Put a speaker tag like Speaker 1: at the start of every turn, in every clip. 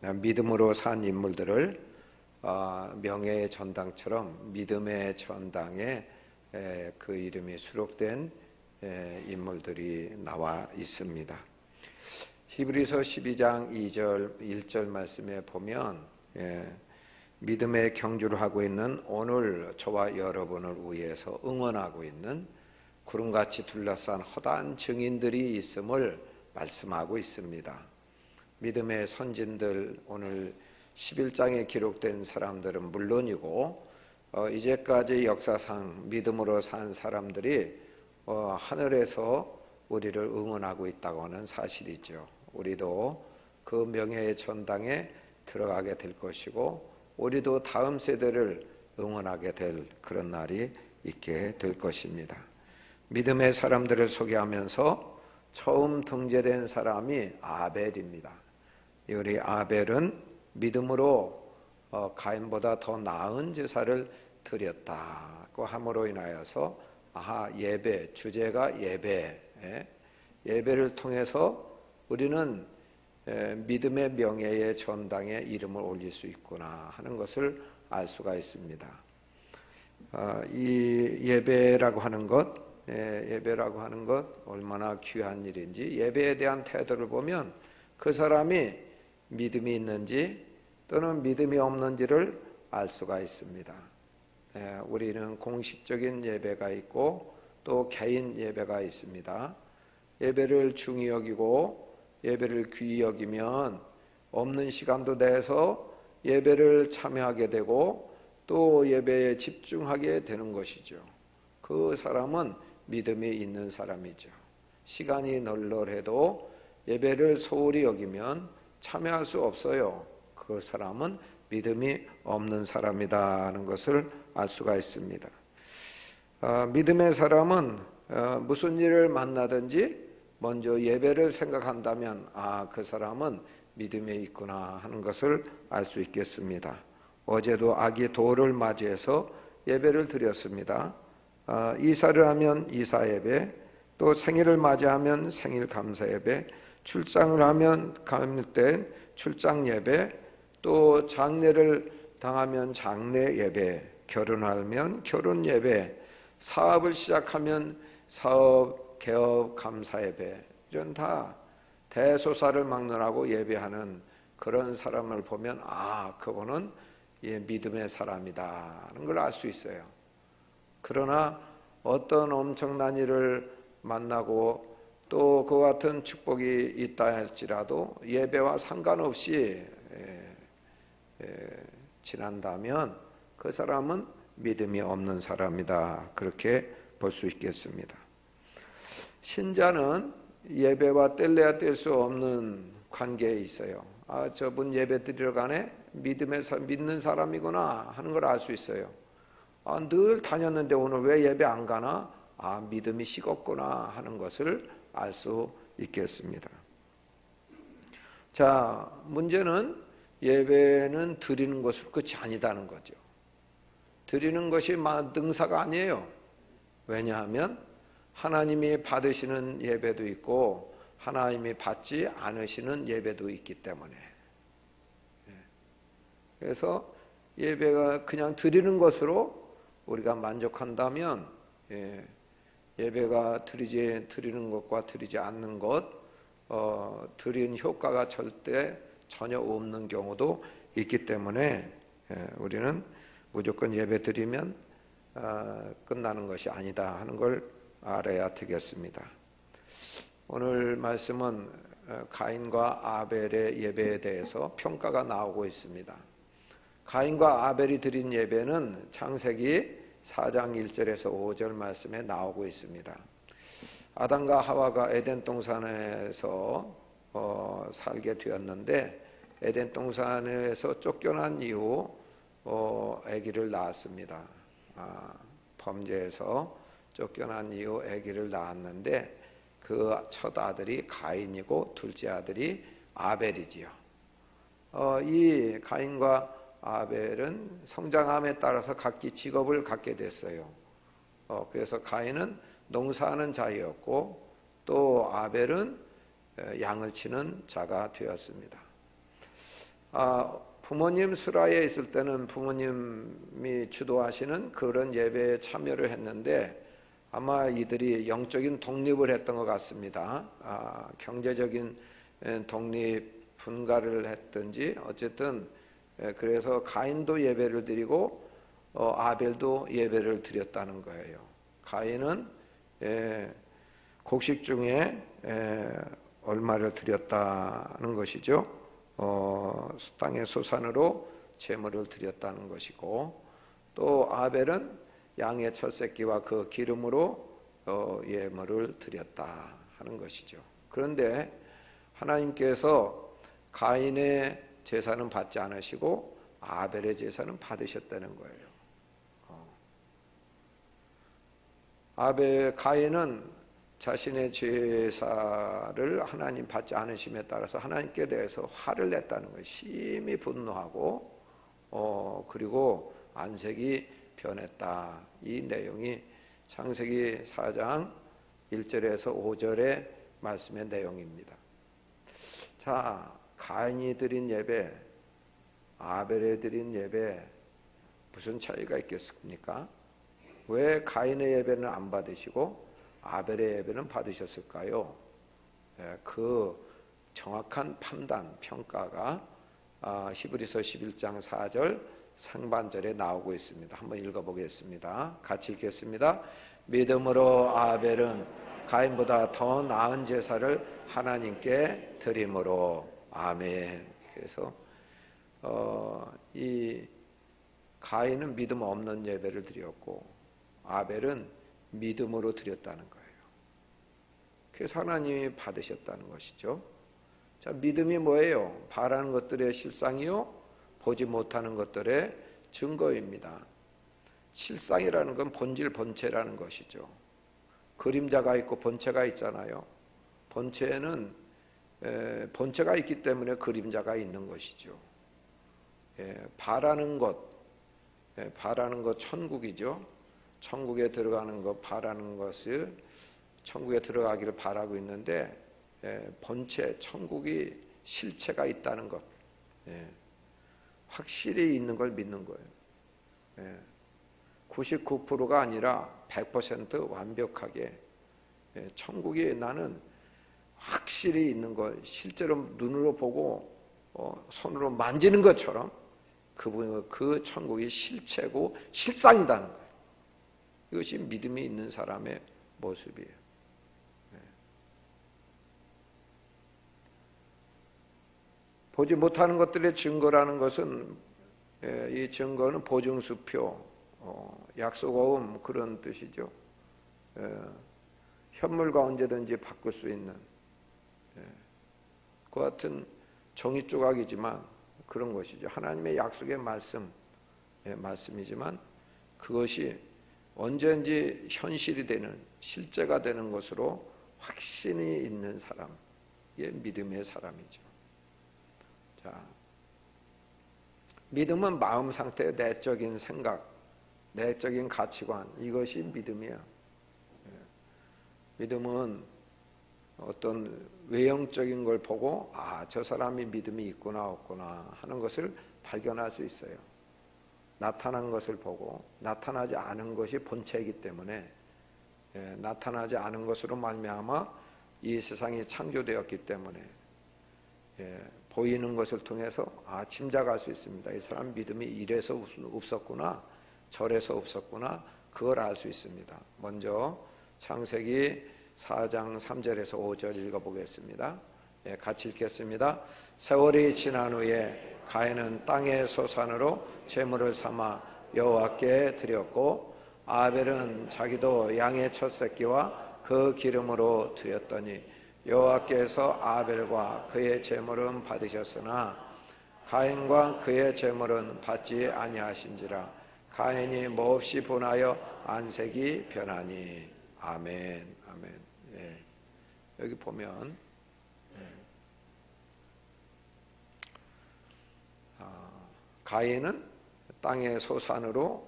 Speaker 1: 믿음으로 산 인물들을 명예의 전당처럼 믿음의 전당에 그 이름이 수록된 인물들이 나와 있습니다. 히브리서 12장 2절 1절 말씀에 보면 믿음의 경주를 하고 있는 오늘 저와 여러분을 위해서 응원하고 있는 구름같이 둘러싼 허다한 증인들이 있음을 말씀하고 있습니다. 믿음의 선진들, 오늘 11장에 기록된 사람들은 물론이고 이제까지 역사상 믿음으로 산 사람들이 하늘에서 우리를 응원하고 있다고 하는 사실이죠. 우리도 그 명예의 전당에 들어가게 될 것이고 우리도 다음 세대를 응원하게 될 그런 날이 있게 될 것입니다. 믿음의 사람들을 소개하면서 처음 등재된 사람이 아벨입니다. 우리 아벨은 믿음으로 가인보다 더 나은 제사를 드렸다고 함으로 인하여서 예배, 주제가 예배를 통해서 우리는 믿음의 명예의 전당에 이름을 올릴 수 있구나 하는 것을 알 수가 있습니다. 이 예배라고 하는 것 얼마나 귀한 일인지 예배에 대한 태도를 보면 그 사람이 믿음이 있는지 또는 믿음이 없는지를 알 수가 있습니다. 우리는 공식적인 예배가 있고 또 개인 예배가 있습니다. 예배를 중히 여기고 예배를 귀히 여기면 없는 시간도 내서 예배를 참여하게 되고 또 예배에 집중하게 되는 것이죠. 그 사람은 믿음이 있는 사람이죠. 시간이 널널해도 예배를 소홀히 여기면 참여할 수 없어요. 그 사람은 믿음이 없는 사람이다 하는 것을 알 수가 있습니다. 믿음의 사람은 무슨 일을 만나든지 먼저 예배를 생각한다면 그 사람은 믿음에 있구나 하는 것을 알 수 있겠습니다. 어제도 아기 돌을 맞이해서 예배를 드렸습니다. 이사를 하면 이사 예배, 또 생일을 맞이하면 생일 감사 예배, 출장을 하면 감립된 출장 예배, 또 장례를 당하면 장례 예배, 결혼하면 결혼 예배, 사업을 시작하면 사업 개업 감사 예배, 이런 다 대소사를 막론하고 예배하는 그런 사람을 보면 그분은 믿음의 사람이다 하는 걸 알 수 있어요. 그러나 어떤 엄청난 일을 만나고 또 그 같은 축복이 있다 할지라도 예배와 상관없이 지난다면 그 사람은 믿음이 없는 사람이다, 그렇게 볼 수 있겠습니다. 신자는 예배와 뗄래야 뗄 수 없는 관계에 있어요. 저분 예배 드리러 가네? 믿는 사람이구나 하는 걸 알 수 있어요. 늘 다녔는데 오늘 왜 예배 안 가나? 믿음이 식었구나 하는 것을 알 수 있겠습니다. 자, 문제는 예배는 드리는 것으로 끝이 아니다는 거죠. 드리는 것이 능사가 아니에요. 왜냐하면 하나님이 받으시는 예배도 있고 하나님이 받지 않으시는 예배도 있기 때문에. 그래서 예배가 그냥 드리는 것으로 우리가 만족한다면 예배가 드리는 것과 드리지 않는 것, 드린 효과가 전혀 없는 경우도 있기 때문에 우리는 무조건 예배 드리면 끝나는 것이 아니다 하는 걸 알아야 되겠습니다. 오늘 말씀은 가인과 아벨의 예배에 대해서 평가가 나오고 있습니다. 가인과 아벨이 드린 예배는 창세기 4장 1절에서 5절 말씀에 나오고 있습니다. 아담과 하와가 에덴 동산에서 살게 되었는데 에덴 동산에서 쫓겨난 이후 아기를 낳았습니다. 범죄에서 쫓겨난 이후 아기를 낳았는데 그 첫 아들이 가인이고 둘째 아들이 아벨이지요. 이 가인과 아벨은 성장함에 따라서 각기 직업을 갖게 됐어요. 그래서 가인은 농사하는 자였고 또 아벨은 양을 치는 자가 되었습니다. 부모님 수라에 있을 때는 부모님이 주도하시는 그런 예배에 참여를 했는데 아마 이들이 영적인 독립을 했던 것 같습니다. 경제적인 독립 분가를 했든지 어쨌든 그래서 가인도 예배를 드리고 아벨도 예배를 드렸다는 거예요. 가인은 곡식 중에 얼마를 드렸다는 것이죠. 땅의 소산으로 제물을 드렸다는 것이고, 또 아벨은 양의 첫 새끼와 그 기름으로 예물을 드렸다 하는 것이죠. 그런데 하나님께서 가인의 제사는 받지 않으시고 아벨의 제사는 받으셨다는 거예요. 가인은 자신의 제사를 하나님 받지 않으심에 따라서 하나님께 대해서 화를 냈다는 거예요. 심히 분노하고 그리고 안색이 변했다. 이 내용이 창세기 4장 1절에서 5절의 말씀의 내용입니다. 자, 가인이 드린 예배, 아벨이 드린 예배 무슨 차이가 있겠습니까? 왜 가인의 예배는 안 받으시고 아벨의 예배는 받으셨을까요? 그 정확한 판단, 평가가 히브리서 11장 4절 상반절에 나오고 있습니다. 한번 읽어보겠습니다. 같이 읽겠습니다. 믿음으로 아벨은 가인보다 더 나은 제사를 하나님께 드림으로. 아멘. 그래서 이 가인은 믿음 없는 예배를 드렸고 아벨은 믿음으로 드렸다는 거예요. 그래서 하나님이 받으셨다는 것이죠. 자, 믿음이 뭐예요? 바라는 것들의 실상이요, 보지 못하는 것들의 증거입니다. 실상이라는 건 본질, 본체라는 것이죠. 그림자가 있고 본체가 있잖아요. 본체는 본체가 있기 때문에 그림자가 있는 것이죠. 바라는 것 천국이죠. 천국에 들어가는 것, 바라는 것을 천국에 들어가기를 바라고 있는데 본체, 천국이 실체가 있다는 것, 확실히 있는 걸 믿는 거예요. 99%가 아니라 100% 완벽하게 천국이 나는 확실히 있는 걸 실제로 눈으로 보고 손으로 만지는 것처럼 그 천국이 실체고 실상이라는 거예요. 이것이 믿음이 있는 사람의 모습이에요. 보지 못하는 것들의 증거라는 것은 이 증거는 보증수표, 약속어음 그런 뜻이죠. 현물과 언제든지 바꿀 수 있는 그 같은 종이 조각이지만 그런 것이죠. 하나님의 약속의 말씀이지만 그것이 언제든지 현실이 되는, 실제가 되는 것으로 확신이 있는 사람, 이게 믿음의 사람이죠. 자, 믿음은 마음 상태의 내적인 생각, 내적인 가치관, 이것이 믿음이야. 믿음은 어떤 외형적인 걸 보고 저 사람이 믿음이 있구나 없구나 하는 것을 발견할 수 있어요. 나타난 것을 보고 나타나지 않은 것이 본체이기 때문에 나타나지 않은 것으로 말미암아 이 세상이 창조되었기 때문에 보이는 것을 통해서 짐작할 수 있습니다. 이 사람 믿음이 이래서 없었구나, 저래서 없었구나, 그걸 알 수 있습니다. 먼저 창세기 4장 3절에서 5절 읽어보겠습니다. 같이 읽겠습니다. 세월이 지난 후에 가인은 땅의 소산으로 제물을 삼아 여호와께 드렸고 아벨은 자기도 양의 첫 새끼와 그 기름으로 드렸더니 여호와께서 아벨과 그의 제물은 받으셨으나 가인과 그의 제물은 받지 아니하신지라. 가인이 몹시 분하여 안색이 변하니. 아멘. 아멘. 여기 보면 가인은 땅의 소산으로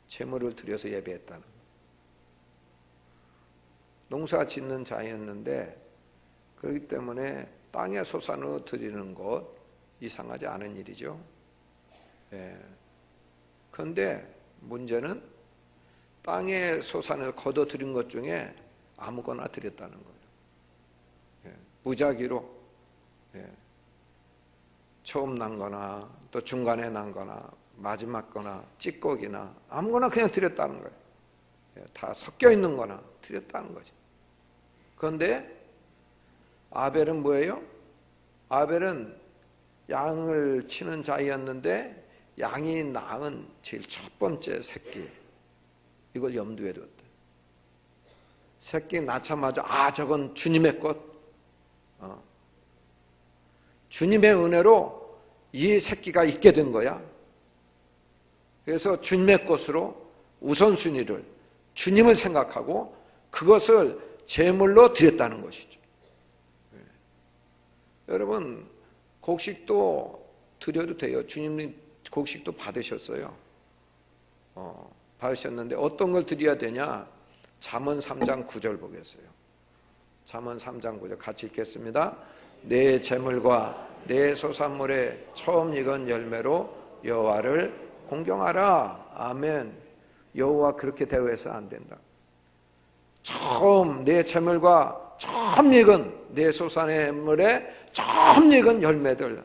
Speaker 1: 제물을 드려서 예배했다는, 농사 짓는 자였는데 그렇기 때문에 땅의 소산으로 드리는 것, 이상하지 않은 일이죠. 그런데 문제는 땅의 소산을 거둬들인 것 중에 아무거나 드렸다는 거예요. 무작위로 처음 난 거나 또 중간에 난 거나 마지막 거나 찌꺼기나 아무거나 그냥 드렸다는 거예요. 다 섞여 있는 거나 드렸다는 거죠. 그런데 아벨은 뭐예요? 아벨은 양을 치는 자였는데 양이 낳은 제일 첫 번째 새끼, 이걸 염두에 뒀대. 새끼 낳자마자 저건 주님의 것, 주님의 은혜로 이 새끼가 있게 된 거야. 그래서 주님의 것으로 우선순위를, 주님을 생각하고 그것을 제물로 드렸다는 것이죠. 여러분, 곡식도 드려도 돼요. 주님이 곡식도 받으셨어요. 받으셨는데 어떤 걸 드려야 되냐? 잠언 3장 9절 보겠어요. 잠언 3장 9절 같이 읽겠습니다. 내 재물과 내 소산물의 처음 익은 열매로 여호와를 공경하라. 아멘. 여호와 그렇게 대우해서 안 된다. 처음 내 재물과 처음 익은 내 소산물의 처음 익은 열매들,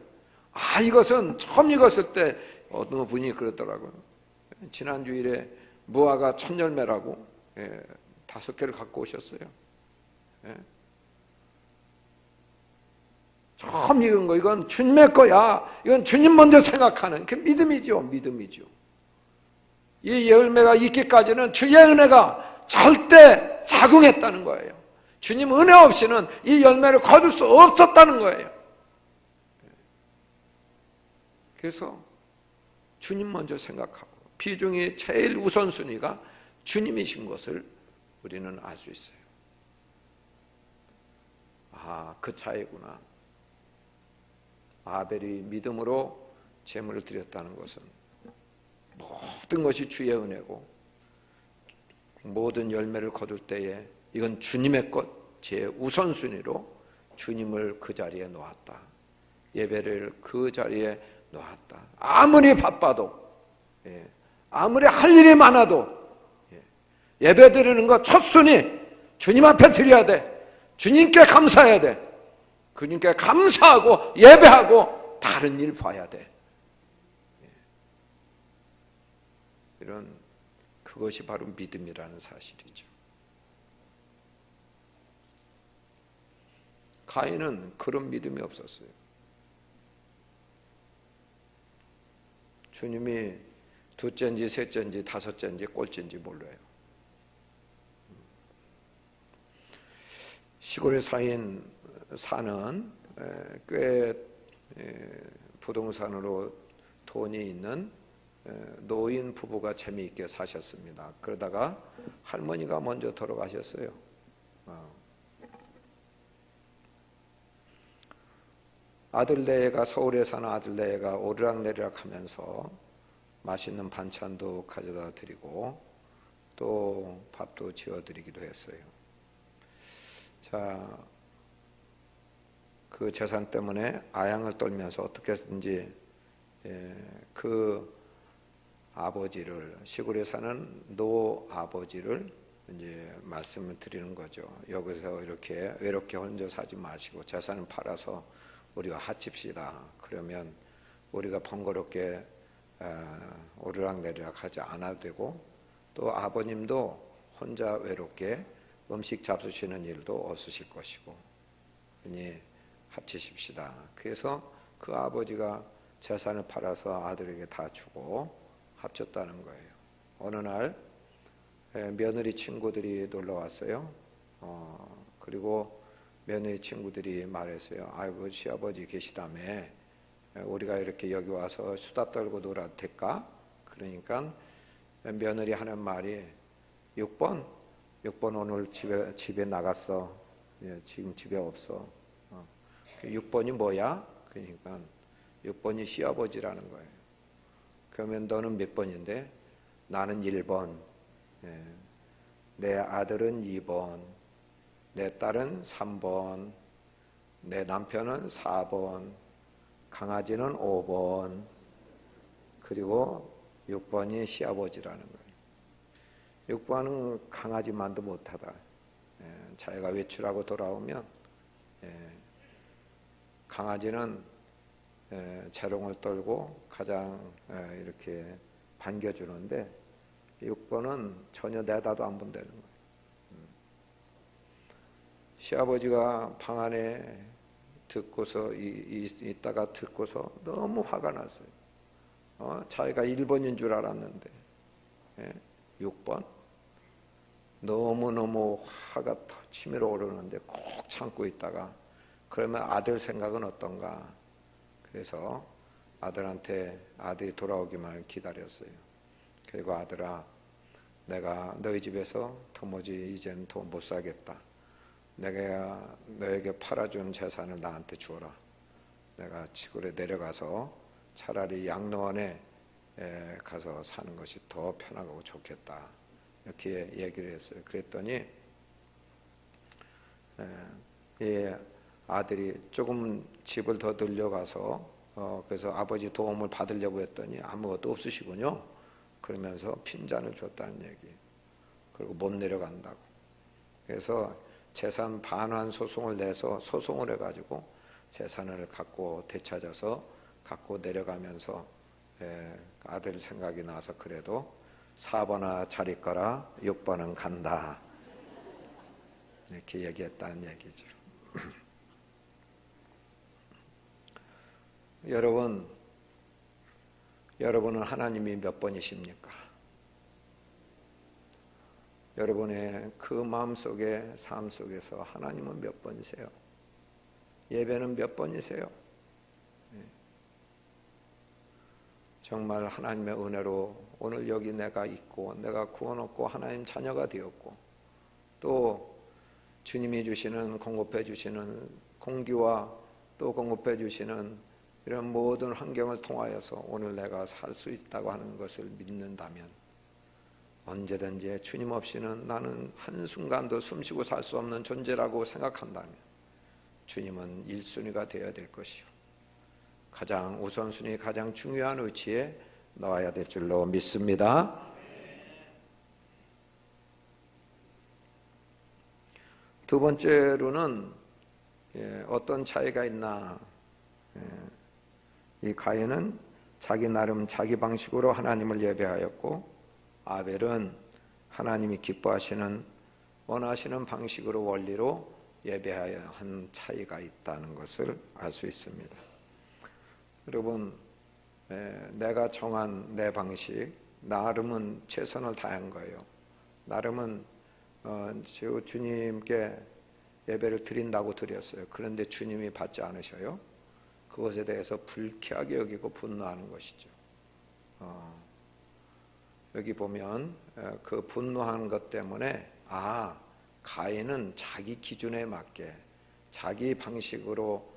Speaker 1: 이것은 처음 익었을 때 어느 분이 그러더라고요. 지난 주일에 무화과 첫 열매라고 5개를 갖고 오셨어요. 처음 익은 거, 이건 주님의 거야. 이건 주님 먼저 생각하는 그 믿음이죠. 믿음이죠. 이 열매가 있기까지는 주의 은혜가 절대 작용했다는 거예요. 주님 은혜 없이는 이 열매를 거둘 수 없었다는 거예요. 그래서 주님 먼저 생각하고 비중이 제일 우선순위가 주님이신 것을 우리는 알 수 있어요. 그 차이구나. 아벨이 믿음으로 제물을 드렸다는 것은 모든 것이 주의 은혜고 모든 열매를 거둘 때에 이건 주님의 것, 제 우선순위로 주님을 그 자리에 놓았다. 예배를 그 자리에 놓았다. 아무리 바빠도, 아무리 할 일이 많아도 예배 드리는 것 첫순위 주님 앞에 드려야 돼. 주님께 감사해야 돼. 주님께 감사하고 예배하고 다른 일 봐야 돼. 그것이 바로 믿음이라는 사실이죠. 가인은 그런 믿음이 없었어요. 주님이 둘째인지 셋째인지 다섯째인지 꼴째인지 몰라요. 시골에 사는 꽤 부동산으로 돈이 있는 노인 부부가 재미있게 사셨습니다. 그러다가 할머니가 먼저 돌아가셨어요. 아들네가 서울에 사는 아들네가 오르락내리락 하면서 맛있는 반찬도 가져다 드리고 또 밥도 지어드리기도 했어요. 자, 그 재산 때문에 아양을 떨면서 어떻게든지 그 아버지를, 시골에 사는 노 아버지를 이제 말씀을 드리는 거죠. 여기서 이렇게 외롭게 혼자 사지 마시고 재산을 팔아서 우리와 합칩시다. 그러면 우리가 번거롭게 오르락내리락 하지 않아도 되고 또 아버님도 혼자 외롭게 음식 잡수시는 일도 없으실 것이고 그러니 합치십시다. 그래서 그 아버지가 재산을 팔아서 아들에게 다 주고 합쳤다는 거예요. 어느 날 며느리 친구들이 놀러 왔어요. 그리고 며느리 친구들이 말했어요. 아이고 시아버지 계시다며 우리가 이렇게 여기 와서 수다 떨고 놀아도 될까? 그러니까 며느리 하는 말이 6번 오늘 집에 나갔어. 지금 집에 없어. 6번이 뭐야? 그러니까 6번이 시아버지라는 거예요. 그러면 너는 몇 번인데? 나는 1번. 내 아들은 2번. 내 딸은 3번. 내 남편은 4번. 강아지는 5번, 그리고 6번이 시아버지라는 거예요. 6번은 강아지만도 못하다. 자기가 외출하고 돌아오면 강아지는 재롱을 떨고 가장 이렇게 반겨주는데 6번은 전혀 내다도 안 본다는 거예요. 시아버지가 방 안에 듣고서 있다가 듣고서 너무 화가 났어요. 자기가 1번인 줄 알았는데 6번 너무너무 화가 치밀어 오르는데 꼭 참고 있다가 그러면 아들 생각은 어떤가. 그래서 아들이 돌아오기만 기다렸어요. 그리고 아들아, 내가 너희 집에서 도무지 이제는 더 못 살겠다. 내가 너에게 팔아준 재산을 나한테 주어라. 내가 시골에 내려가서 차라리 양로원에 가서 사는 것이 더 편하고 좋겠다. 이렇게 얘기를 했어요. 그랬더니 아들이 조금 집을 더 늘려가서 그래서 아버지 도움을 받으려고 했더니 아무것도 없으시군요. 그러면서 핀잔을 줬다는 얘기. 그리고 못 내려간다고. 그래서 재산 반환 소송을 내서 소송을 해가지고 재산을 갖고 되찾아서 갖고 내려가면서 아들 생각이 나서 그래도 4번아 잘 있거라 6번은 간다. 이렇게 얘기했다는 얘기죠. 여러분은 하나님이 몇 번이십니까? 여러분의 그 마음속에 삶 속에서 하나님은 몇 번이세요? 예배는 몇 번이세요? 정말 하나님의 은혜로 오늘 여기 내가 있고 내가 구원 얻고 하나님 자녀가 되었고 또 주님이 주시는 공급해 주시는 공기와 또 공급해 주시는 이런 모든 환경을 통하여서 오늘 내가 살 수 있다고 하는 것을 믿는다면 언제든지 주님 없이는 나는 한순간도 숨쉬고 살 수 없는 존재라고 생각한다면 주님은 1순위가 되어야 될 것이요 가장 우선순위 가장 중요한 위치에 나와야 될 줄로 믿습니다. 두 번째로는 어떤 차이가 있나. 이 가인은 자기 나름 자기 방식으로 하나님을 예배하였고 아벨은 하나님이 기뻐하시는 원하시는 방식으로 원리로 예배하여 한 차이가 있다는 것을 알 수 있습니다. 여러분, 내가 정한 내 방식, 나름은 최선을 다한 거예요. 나름은 주님께 예배를 드린다고 드렸어요. 그런데 주님이 받지 않으셔요. 그것에 대해서 불쾌하게 여기고 분노하는 것이죠. 여기 보면 그 분노하는 것 때문에 가인은 자기 기준에 맞게 자기 방식으로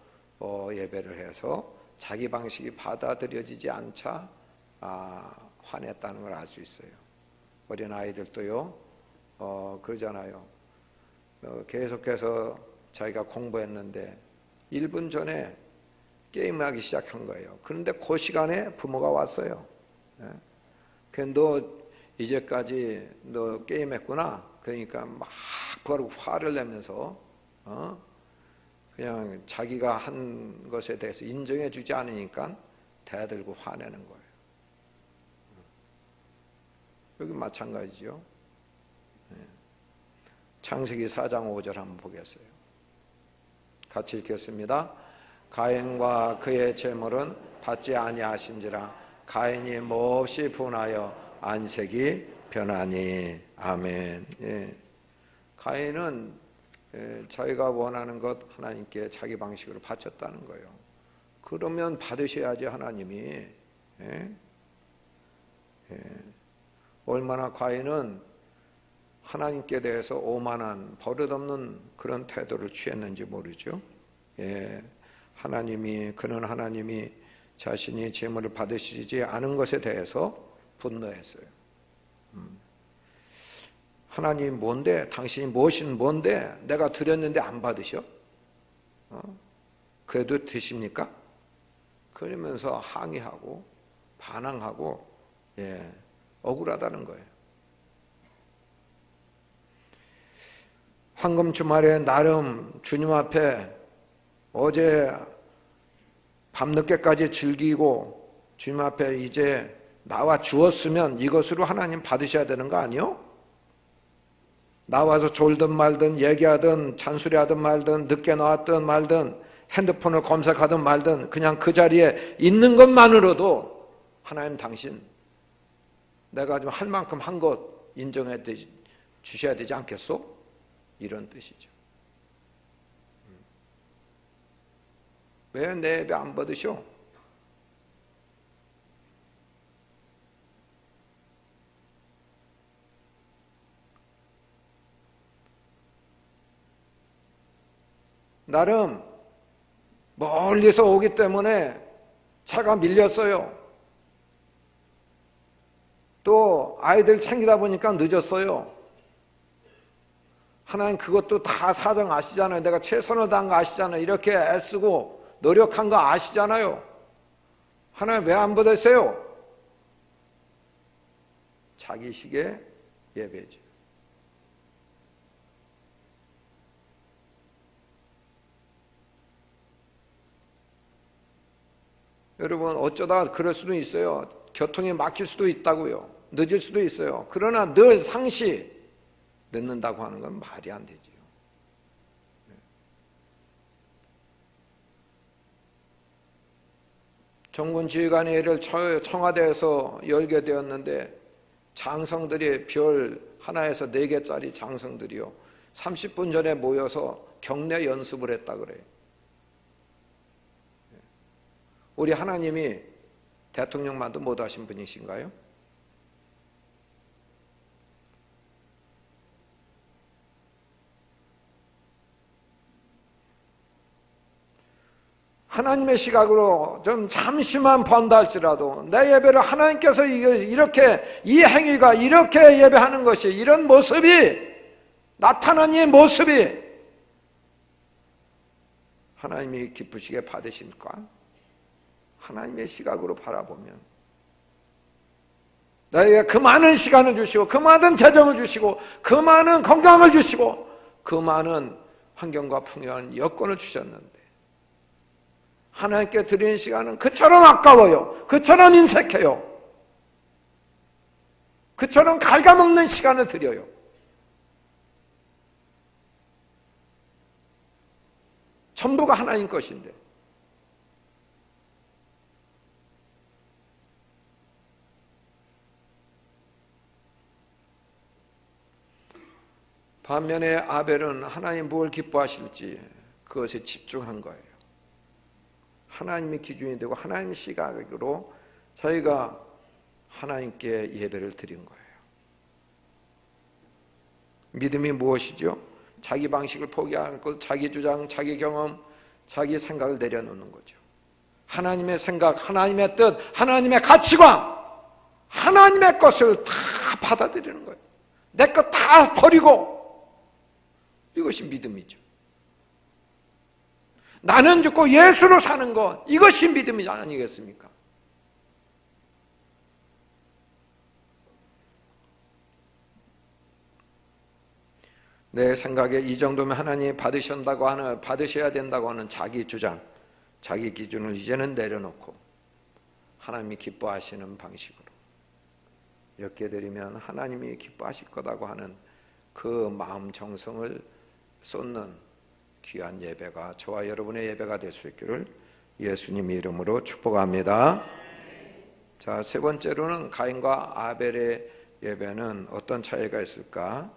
Speaker 1: 예배를 해서 자기 방식이 받아들여지지 않자 화냈다는 걸 알 수 있어요. 어린아이들도요 그러잖아요. 계속해서 자기가 공부했는데 1분 전에 게임하기 시작한 거예요. 그런데 그 시간에 부모가 왔어요. 너 이제까지 너 게임했구나. 그러니까 막 바로 화를 내면서 그냥 자기가 한 것에 대해서 인정해 주지 않으니까 대들고 화내는 거예요. 여기 마찬가지죠. 창세기 4장 5절 한번 보겠어요. 같이 읽겠습니다. 가인과 그의 제물은 받지 아니하신지라 가인이 몹시 분하여 안색이 변하니. 아멘. 가인은 자기가 원하는 것 하나님께 자기 방식으로 바쳤다는 거예요. 그러면 받으셔야지 하나님이. 얼마나 가인은 하나님께 대해서 오만한 버릇없는 그런 태도를 취했는지 모르죠. 그는 하나님이 자신이 제물을 받으시지 않은 것에 대해서 분노했어요. 하나님 뭔데? 당신이 뭔데? 내가 드렸는데 안 받으셔? 그래도 되십니까? 그러면서 항의하고 반항하고 억울하다는 거예요. 황금 주말에 나름 주님 앞에 어제 밤늦게까지 즐기고 주님 앞에 이제 나와 주었으면 이것으로 하나님 받으셔야 되는 거 아니요? 나와서 졸든 말든 얘기하든 잔소리하든 말든 늦게 나왔든 말든 핸드폰을 검색하든 말든 그냥 그 자리에 있는 것만으로도 하나님 당신 내가 좀 할 만큼 한 것 인정해 주셔야 되지 않겠소? 이런 뜻이죠. 왜 내 예배 안 받으셔? 나름 멀리서 오기 때문에 차가 밀렸어요. 또 아이들 챙기다 보니까 늦었어요. 하나님 그것도 다 사정 아시잖아요. 내가 최선을 다한 거 아시잖아요. 이렇게 애쓰고 노력한 거 아시잖아요. 하나님 왜 안 받으세요? 자기식의 예배죠. 여러분 어쩌다 그럴 수도 있어요. 교통이 막힐 수도 있다고요. 늦을 수도 있어요. 그러나 늘 상시 늦는다고 하는 건 말이 안 되지요. 정군지휘관회의를 청와대에서 열게 되었는데 장성들이 별 하나에서 4개짜리 장성들이요 30분 전에 모여서 격려 연습을 했다 그래요. 우리 하나님이 대통령만도 못하신 분이신가요? 하나님의 시각으로 좀 잠시만 본다 할지라도 내 예배를 하나님께서 이렇게 이 행위가 이렇게 예배하는 것이 이런 모습이 나타난 이 모습이 하나님이 기쁘시게 받으실까? 하나님의 시각으로 바라보면 나에게 그 많은 시간을 주시고 그 많은 재정을 주시고 그 많은 건강을 주시고 그 많은 환경과 풍요한 여건을 주셨는데 하나님께 드리는 시간은 그처럼 아까워요. 그처럼 인색해요. 그처럼 갉아먹는 시간을 드려요. 전부가 하나님 것인데 반면에 아벨은 하나님 뭘 기뻐하실지 그것에 집중한 거예요. 하나님의 기준이 되고 하나님의 시각으로 저희가 하나님께 예배를 드린 거예요. 믿음이 무엇이죠? 자기 방식을 포기하고 자기 주장, 자기 경험, 자기 생각을 내려놓는 거죠. 하나님의 생각, 하나님의 뜻, 하나님의 가치관, 하나님의 것을 다 받아들이는 거예요. 내 것 다 버리고 이것이 믿음이죠. 나는 죽고 예수로 사는 것 이것이 믿음이 아니겠습니까? 내 생각에 이 정도면 하나님이 받으셔야 된다고 하는 자기 주장, 자기 기준을 이제는 내려놓고 하나님이 기뻐하시는 방식으로 이렇게 드리면 하나님이 기뻐하실 거라고 하는 그 마음 정성을 쏟는 귀한 예배가 저와 여러분의 예배가 될 수 있기를 예수님 이름으로 축복합니다. 자, 세 번째로는 가인과 아벨의 예배는 어떤 차이가 있을까?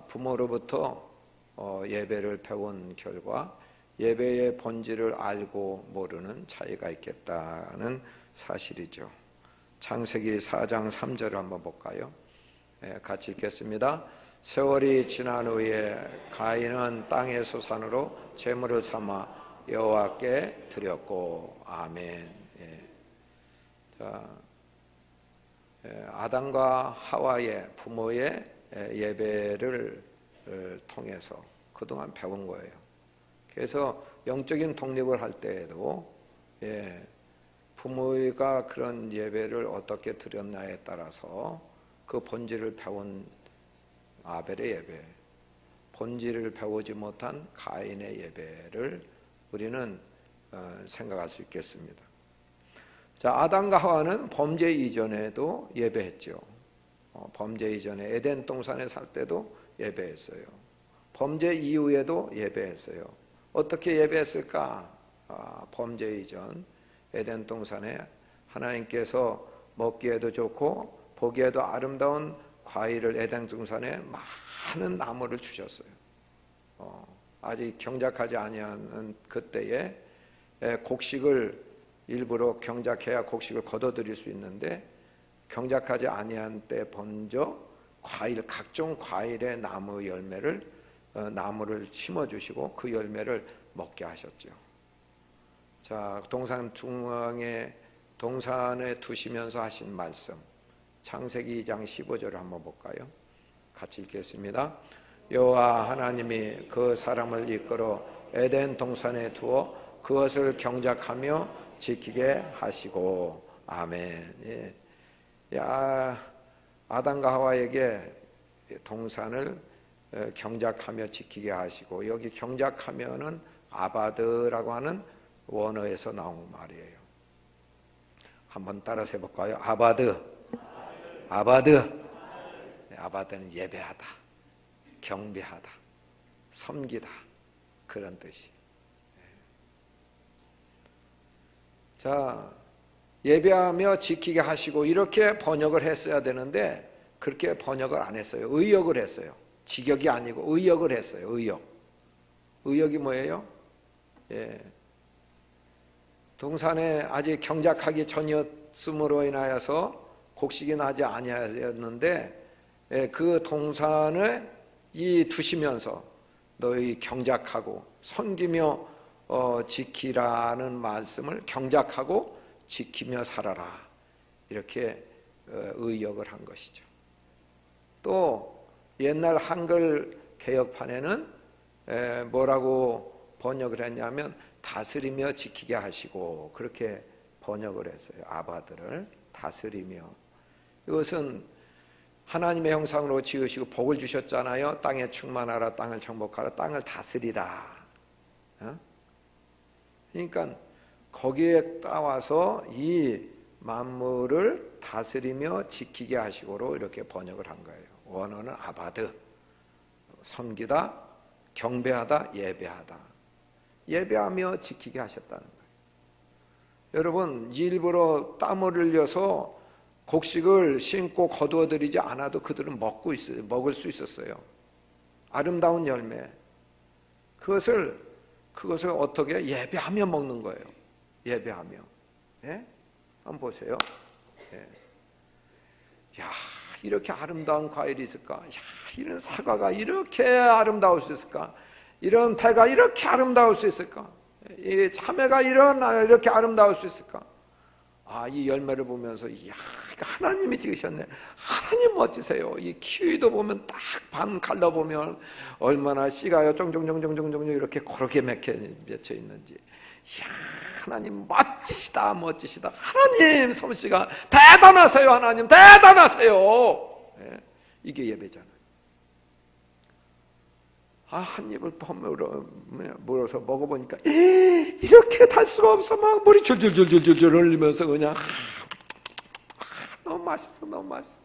Speaker 1: 부모로부터 예배를 배운 결과 예배의 본질을 알고 모르는 차이가 있겠다는 사실이죠. 창세기 4장 3절을 한번 볼까요? 같이 읽겠습니다. 세월이 지난 후에 가인은 땅의 소산으로 제물을 삼아 여호와께 드렸고 아멘. 자, 아담과 하와의 부모의 예배를 통해서 그동안 배운 거예요. 그래서 영적인 독립을 할 때에도 부모가 그런 예배를 어떻게 드렸냐에 따라서 그 본질을 배운 아벨의 예배, 본질을 배우지 못한 가인의 예배를 우리는 생각할 수 있겠습니다. 자, 아담과 하와는 범죄 이전에도 예배했죠. 범죄 이전에 에덴 동산에 살 때도 예배했어요. 범죄 이후에도 예배했어요. 어떻게 예배했을까? 범죄 이전 에덴 동산에 하나님께서 먹기에도 좋고 보기에도 아름다운 과일을 에덴 동산에 많은 나무를 주셨어요. 아직 경작하지 아니하는 그때에 곡식을 일부러 경작해야 곡식을 거둬들일 수 있는데 경작하지 아니한 때 먼저 과일, 각종 과일의 나무 열매를 나무를 심어주시고 그 열매를 먹게 하셨죠. 자, 동산 중앙에 동산에 두시면서 하신 말씀 창세기 2장 15절을 한번 볼까요? 같이 읽겠습니다. 여호와 하나님이 그 사람을 이끌어 에덴 동산에 두어 그것을 경작하며 지키게 하시고 아멘. 예. 야, 아담과 하와에게 동산을 경작하며 지키게 하시고 여기 경작하면은 아바드라고 하는 원어에서 나온 말이에요. 한번 따라서 해볼까요? 아바드. 아바드는 예배하다, 경배하다, 섬기다 그런 뜻이. 자, 예배하며 지키게 하시고 이렇게 번역을 했어야 되는데 그렇게 번역을 안 했어요. 의역을 했어요. 직역이 아니고 의역을 했어요. 의역이 뭐예요? 예. 동산에 아직 경작하기 전이었음으로 인하여서 곡식이 나지 아니하였는데 그 동산에 두시면서 너희 경작하고 섬기며 지키라는 말씀을 경작하고 지키며 살아라 이렇게 의역을 한 것이죠. 또 옛날 한글 개역판에는 뭐라고 번역을 했냐면 다스리며 지키게 하시고 그렇게 번역을 했어요. 아바드를 다스리며. 이것은 하나님의 형상으로 지으시고 복을 주셨잖아요. 땅에 충만하라, 땅을 정복하라, 땅을 다스리라. 그러니까 거기에 따와서 이 만물을 다스리며 지키게 하시고로 이렇게 번역을 한 거예요. 원어는 아바드, 섬기다, 경배하다, 예배하다. 예배하며 지키게 하셨다는 거예요. 여러분, 일부러 땀을 흘려서 곡식을 심고 거두어들이지 않아도 그들은 먹을 수 있었어요. 아름다운 열매. 그것을 어떻게 예배하며 먹는 거예요. 예배하며. 예? 한번 보세요. 예. 야, 이렇게 아름다운 과일이 있을까? 야, 이런 사과가 이렇게 아름다울 수 있을까? 이런 배가 이렇게 아름다울 수 있을까? 이 참외가 이렇게 아름다울 수 있을까? 이 열매를 보면서 이야, 하나님이 찍으셨네. 하나님 멋지세요. 이 키위도 보면 딱 반 갈라보면 얼마나 씨가요 쫑쫑쫑쫑쫑쫑 이렇게 고르게 맺혀 있는지. 이야, 하나님 멋지시다. 하나님 솜씨가 대단하세요. 하나님 대단하세요. 예, 이게 예배잖아요. 한 입을 물어서 먹어보니까 이렇게 달 수가 없어. 막 물이 줄줄줄줄줄 흘리면서 그냥 너무 맛있어.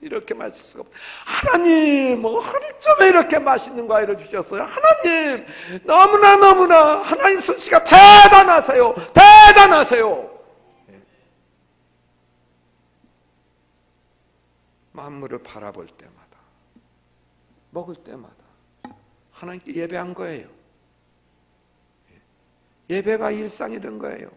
Speaker 1: 이렇게 맛있을 수가 없어. 하나님 어쩜 이렇게 맛있는 과일을 주셨어요. 하나님 너무나 하나님 솜씨가 대단하세요. 만물을 바라볼 때마다 먹을 때마다 하나님께 예배한 거예요. 예배가 일상이 된 거예요.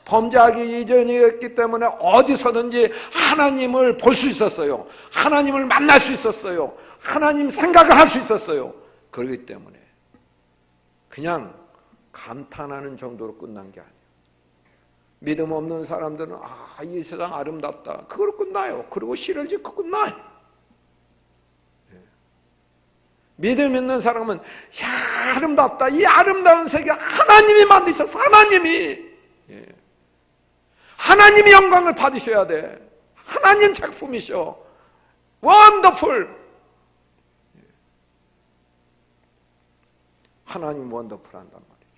Speaker 1: 범죄하기 이전이었기 때문에 어디서든지 하나님을 볼 수 있었어요. 하나님을 만날 수 있었어요. 하나님 생각을 할 수 있었어요. 그렇기 때문에 그냥 감탄하는 정도로 끝난 게 아니에요. 믿음 없는 사람들은 이 세상 아름답다. 그걸로 끝나요. 그리고 시를 짓고 끝나요. 믿음 있는 사람은 아름답다. 이 아름다운 세계 하나님이 만드셨어. 하나님이 하나님이 영광을 받으셔야 돼. 하나님 작품이셔. 원더풀. 하나님 원더풀 한단 말이죠.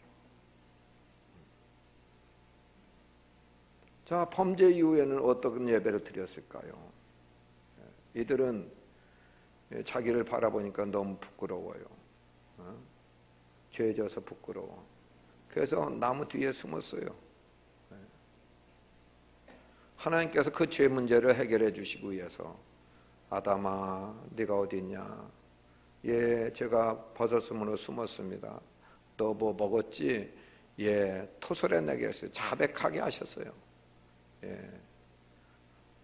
Speaker 1: 자, 범죄 이후에는 어떤 예배를 드렸을까요? 이들은 자기를 바라보니까 너무 부끄러워요. 죄 져서 부끄러워. 그래서 나무 뒤에 숨었어요. 하나님께서 그 죄 문제를 해결해 주시기 위해서 아담아 네가 어디 있냐? 예, 제가 버섯으로 숨었습니다. 너 뭐 먹었지? 예, 토설해내게 했어요. 자백하게 하셨어요. 예,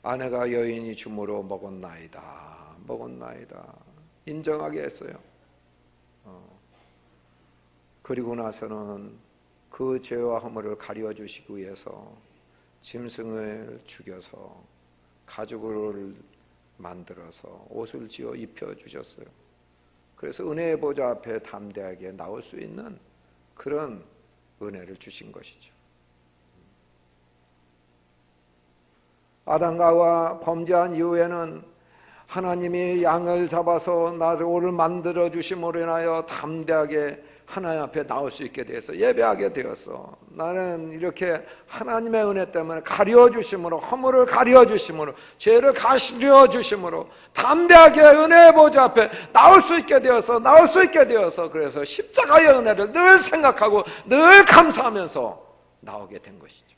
Speaker 1: 아내가 여인이 주므로 먹었나이다. 인정하게 했어요. 그리고 나서는 그 죄와 허물을 가려 주시기 위해서 짐승을 죽여서 가죽을 만들어서 옷을 지어 입혀 주셨어요. 그래서 은혜의 보좌 앞에 담대하게 나올 수 있는 그런 은혜를 주신 것이죠. 아담과 하와 범죄한 이후에는 하나님이 양을 잡아서 나를 만들어 주심으로 인하여 담대하게 하나님 앞에 나올 수 있게 되어서 예배하게 되었어. 나는 이렇게 하나님의 은혜 때문에 가려주심으로, 허물을 가려주심으로, 죄를 가려주심으로 담대하게 은혜의 보좌 앞에 나올 수 있게 되어서 그래서 십자가의 은혜를 늘 생각하고 늘 감사하면서 나오게 된 것이죠.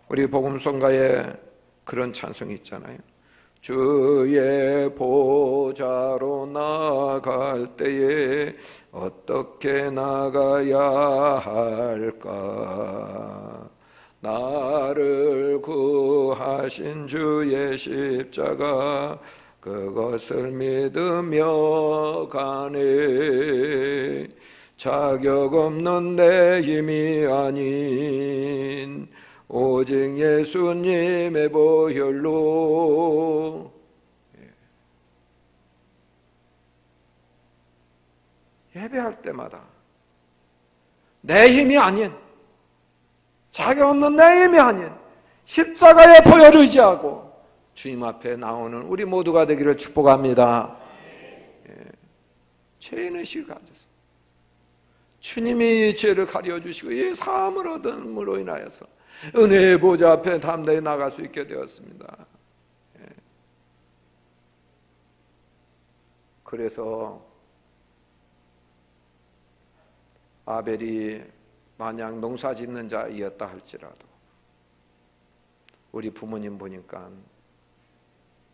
Speaker 1: 우리 복음성가에 그런 찬송이 있잖아요. 주의 보좌로 나갈 때에 어떻게 나가야 할까? 나를 구하신 주의 십자가 그것을 믿으며 가네. 자격 없는 내 힘이 아닌 오직 예수님의 보혈로. 예배할 때마다 내 힘이 아닌, 자격 없는 내 힘이 아닌 십자가의 보혈을 의지하고 주님 앞에 나오는 우리 모두가 되기를 축복합니다. 죄인의식을 가져서 주님이 죄를 가려주시고 이 사함을 얻음으로 인하여서 은혜의 보좌 앞에 담대히 나갈 수 있게 되었습니다. 그래서 아벨이 만약 농사 짓는 자이었다 할지라도 우리 부모님 보니까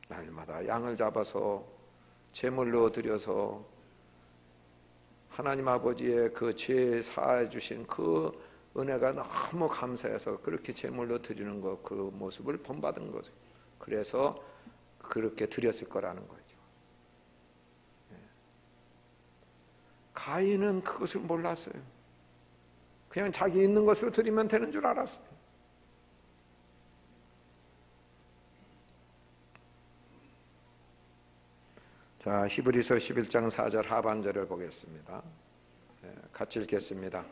Speaker 1: 날마다 양을 잡아서 제물로 드려서 하나님 아버지의 그 죄 사해 주신 그 은혜가 너무 감사해서 그렇게 제물로 드리는 것, 그 모습을 본받은 거죠. 그래서 그렇게 드렸을 거라는 거죠. 가인은 그것을 몰랐어요. 그냥 자기 있는 것으로 드리면 되는 줄 알았어요. 자, 히브리서 11장 4절 하반절을 보겠습니다. 같이 읽겠습니다.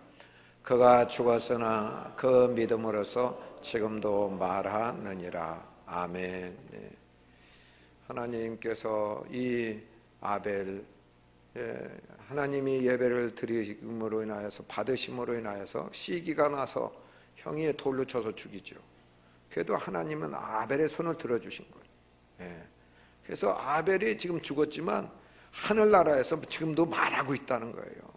Speaker 1: 그가 죽었으나 그 믿음으로써 지금도 말하느니라. 아멘. 하나님께서 이 아벨, 하나님이 예배를 드림으로 인하여서 받으심으로 인하여서 시기가 나서 형이 돌로 쳐서 죽이죠. 그래도 하나님은 아벨의 손을 들어주신 거예요. 그래서 아벨이 지금 죽었지만 하늘나라에서 지금도 말하고 있다는 거예요.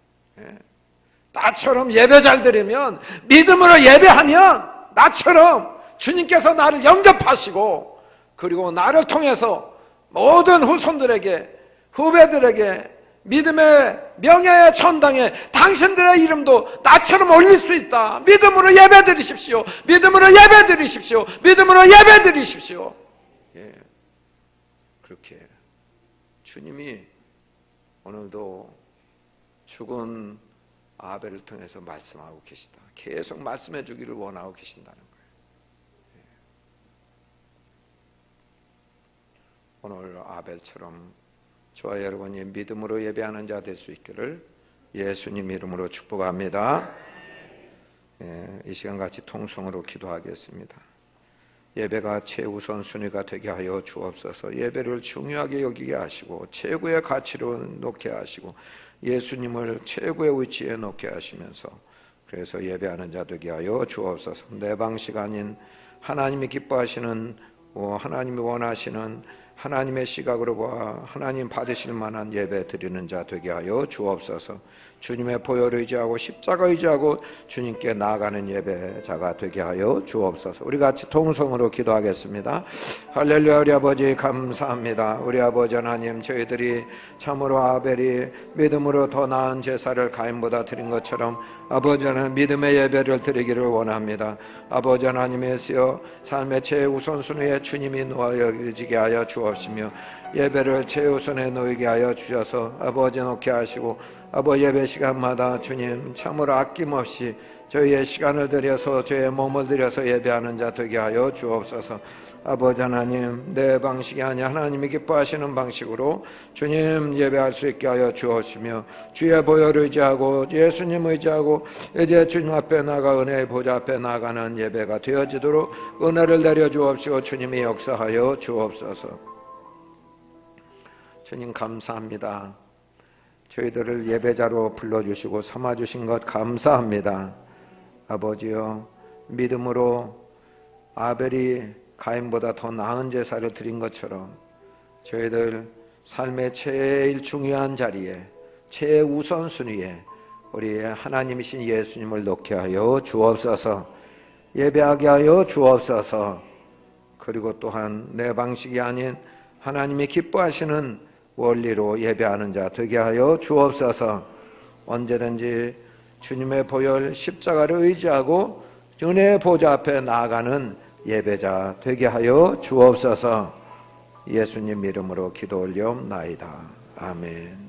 Speaker 1: 나처럼 예배 잘 드리면, 믿음으로 예배하면 나처럼 주님께서 나를 영접하시고 그리고 나를 통해서 모든 후손들에게, 후배들에게 믿음의 명예의 전당에 당신들의 이름도 나처럼 올릴 수 있다. 믿음으로 예배 드리십시오. 믿음으로 예배 드리십시오. 믿음으로 예배 드리십시오. 그렇게 주님이 오늘도 죽은 아벨을 통해서 말씀하고 계시다. 계속 말씀해 주기를 원하고 계신다는 거예요. 오늘 아벨처럼 저와 여러분이 믿음으로 예배하는 자 될 수 있기를 예수님 이름으로 축복합니다. 이 시간 같이 통성으로 기도하겠습니다. 예배가 최우선 순위가 되게 하여 주옵소서. 예배를 중요하게 여기게 하시고 최고의 가치로 놓게 하시고 예수님을 최고의 위치에 놓게 하시면서 그래서 예배하는 자 되게 하여 주옵소서. 내 방식 아닌 하나님이 기뻐하시는 하나님이 원하시는 하나님의 시각으로 봐 하나님 받으실 만한 예배 드리는 자 되게 하여 주옵소서. 주님의 보혈을 의지하고 십자가 의지하고 주님께 나아가는 예배자가 되게 하여 주옵소서. 우리 같이 통성으로 기도하겠습니다. 할렐루야. 우리 아버지 감사합니다. 우리 아버지 하나님, 저희들이 참으로 아벨이 믿음으로 더 나은 제사를 가인보다 드린 것처럼 아버지는 믿음의 예배를 드리기를 원합니다. 아버지 하나님이시여, 삶의 최우선순위에 주님이 놓여지게 하여 주옵시며 예배를 최우선에 놓이게 하여 주셔서 아버지 놓게 하시고 아버지 예배 시간마다 주님 참으로 아낌없이 저희의 시간을 들여서 저희의 몸을 들여서 예배하는 자 되게 하여 주옵소서. 아버지 하나님, 내 방식이 아니라 하나님이 기뻐하시는 방식으로 주님 예배할 수 있게 하여 주옵시며 주의 보혈을 의지하고 예수님 의지하고 이제 주님 앞에 나가 은혜의 보좌 앞에 나가는 예배가 되어지도록 은혜를 내려 주옵시고 주님이 역사하여 주옵소서. 주님 감사합니다. 저희들을 예배자로 불러주시고 삼아주신 것 감사합니다. 아버지여, 믿음으로 아벨이 가인보다 더 나은 제사를 드린 것처럼 저희들 삶의 제일 중요한 자리에 최우선순위에 우리 하나님이신 예수님을 놓게 하여 주옵소서. 예배하게 하여 주옵소서. 그리고 또한 내 방식이 아닌 하나님이 기뻐하시는 원리로 예배하는 자 되게 하여 주옵소서. 언제든지 주님의 보혈 십자가를 의지하고 은혜의 보좌 앞에 나아가는 예배자 되게 하여 주옵소서. 예수님 이름으로 기도 올리옵나이다. 아멘.